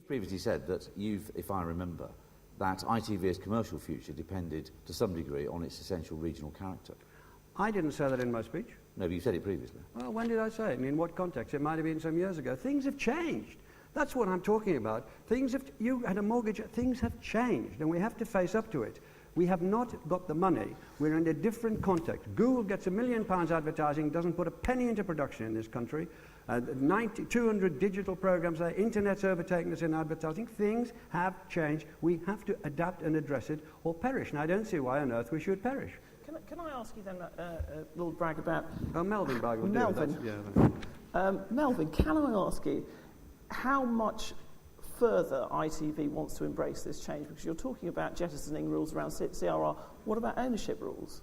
previously said that you've, if I remember, that ITV's commercial future depended to some degree on its essential regional character. I didn't say that in my speech. No, but you said it previously. Well, when did I say it? In what context? It might have been some years ago. Things have changed. That's what I'm talking about. You had a mortgage, things have changed, and we have to face up to it. We have not got the money. We're in a different context. Google gets £1 million advertising, doesn't put a penny into production in this country. 200 digital programs there, internet's overtaken us in advertising. Things have changed. We have to adapt and address it or perish. And I don't see why on earth we should perish. Can I ask you then, Lord Bragg, about... Oh, Melvin Bragg will Melvin. do it. Yeah. Melvin, can I ask you how much further ITV wants to embrace this change? Because you're talking about jettisoning rules around CRR. What about ownership rules?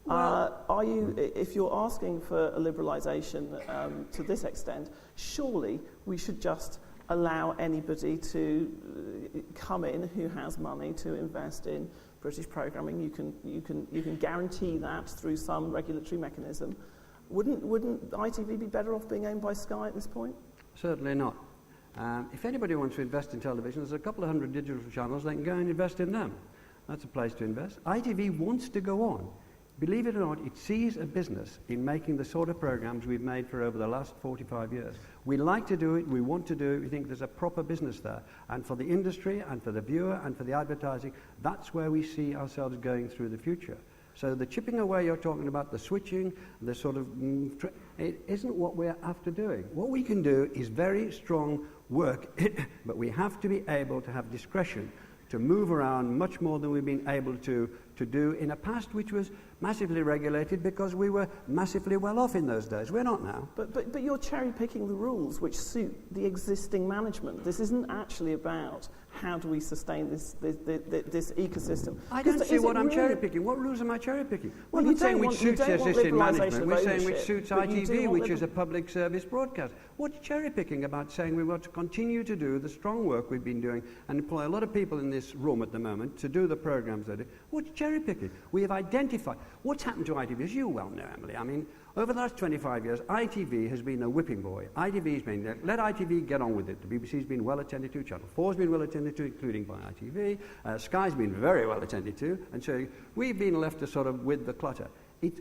Well, are you, if you're asking for a liberalisation to this extent, surely we should just allow anybody to come in who has money to invest in British programming. You can guarantee that through some regulatory mechanism. Wouldn't ITV be better off being owned by Sky at this point? Certainly not. If anybody wants to invest in television, there's a couple of hundred digital channels. They can go and invest in them. That's a place to invest. ITV wants to go on. Believe it or not, it sees a business in making the sort of programs we've made for over the last 45 years. We like to do it, we want to do it, we think there's a proper business there. And for the industry, and for the viewer, and for the advertising, that's where we see ourselves going through the future. So the chipping away you're talking about, the switching, the sort of... it isn't what we're after doing. What we can do is very strong work, but we have to be able to have discretion to move around much more than we've been able to do in a past which was massively regulated because we were massively well off in those days. We're not now. But you're cherry-picking the rules which suit the existing management. This isn't actually about how do we sustain this ecosystem. I don't see what I'm cherry-picking. What rules am I cherry-picking? Well, we're not saying which suits existing management. We're saying which suits ITV, which is a public service broadcast. What's cherry-picking about saying we want to continue to do the strong work we've been doing and employ a lot of people in this room at the moment to do the programs they do? What's cherry-picking? We have identified what's happened to ITV, as you well know, Emily. I mean, over the last 25 years, ITV has been a whipping boy. ITV's been, let ITV get on with it. The BBC's been well attended to, Channel 4's been well attended to, including by ITV. Sky's been very well attended to, and so we've been left to sort of with the clutter.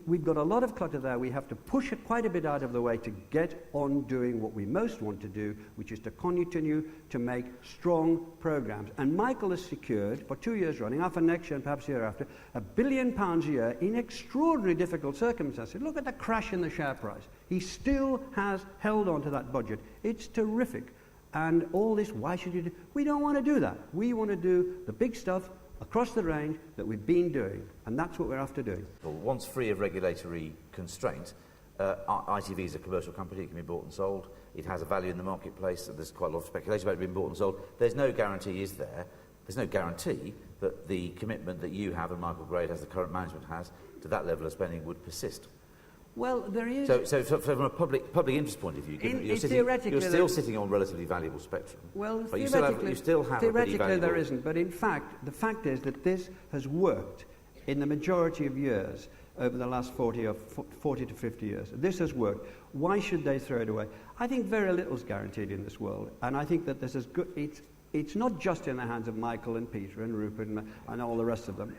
We've got a lot of clutter there. We have to push it quite a bit out of the way to get on doing what we most want to do, which is to continue to make strong programs. And Michael has secured, for 2 years running, after next year and perhaps the year after, £1 billion a year in extraordinary difficult circumstances. Look at the crash in the share price. He still has held on to that budget. It's terrific. And all this, why should you do? We don't want to do that. We want to do the big stuff across the range that we've been doing, and that's what we're after doing. Well, once free of regulatory constraint, ITV is a commercial company. It can be bought and sold. It has a value in the marketplace. There's quite a lot of speculation about it being bought and sold. There's no guarantee, is there? There's no guarantee that the commitment that you have and Michael Grade, as the current management has, to that level of spending would persist. Well, there is... So from a public interest point of view, you're still sitting on relatively valuable spectrum. Well, but you still have a pretty theoretically valuable... there isn't, but in fact, the fact is that this has worked in the majority of years over the last 40 to 50 years. This has worked. Why should they throw it away? I think very little is guaranteed in this world, and I think that this is good. It's not just in the hands of Michael and Peter and Rupert and all the rest of them.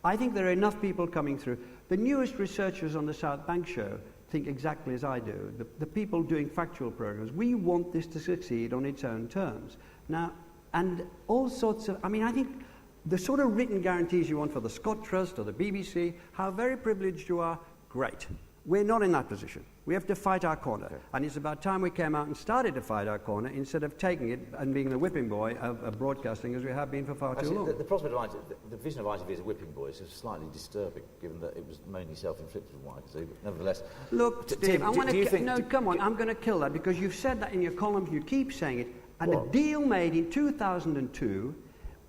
I think there are enough people coming through. The newest researchers on the South Bank show think exactly as I do. The people doing factual programs, we want this to succeed on its own terms. Now, and all sorts of, I mean, I think the sort of written guarantees you want for the Scott Trust or the BBC, how very privileged you are, great. We're not in that position. We have to fight our corner. Okay. And it's about time we came out and started to fight our corner instead of taking it and being the whipping boy of broadcasting as we have been for far too long. The prospect of the vision of ITV as a whipping boy is slightly disturbing, given that it was mainly self-inflicted from what I can see. But nevertheless... Look, Steve, come on, I'm going to kill that because you've said that in your columns, you keep saying it, and a deal made in 2002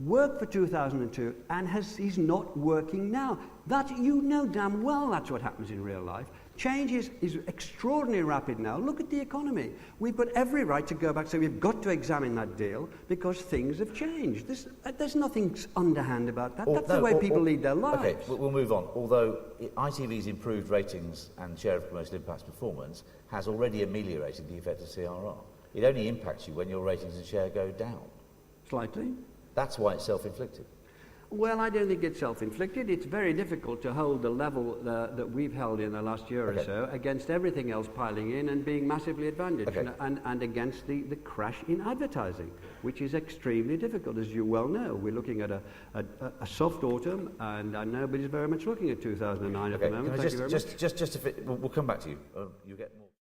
worked for 2002 and is not working now. That, you know damn well that's what happens in real life. Change is extraordinarily rapid now. Look at the economy. We've got every right to go back, so we've got to examine that deal because things have changed. There's nothing underhand about that. That's the way people lead their lives. Okay, we'll move on. Although ITV's improved ratings and share of commercial impacts performance has already ameliorated the effect of CRR. It only impacts you when your ratings and share go down. Slightly. That's why it's self-inflicted. Well, I don't think it's self-inflicted. It's very difficult to hold the level that we've held in the last year or so against everything else piling in and being massively advantaged, and against the crash in advertising, which is extremely difficult, as you well know. We're looking at a soft autumn, and nobody's very much looking at 2009 at the moment. We'll come back to you. You get more.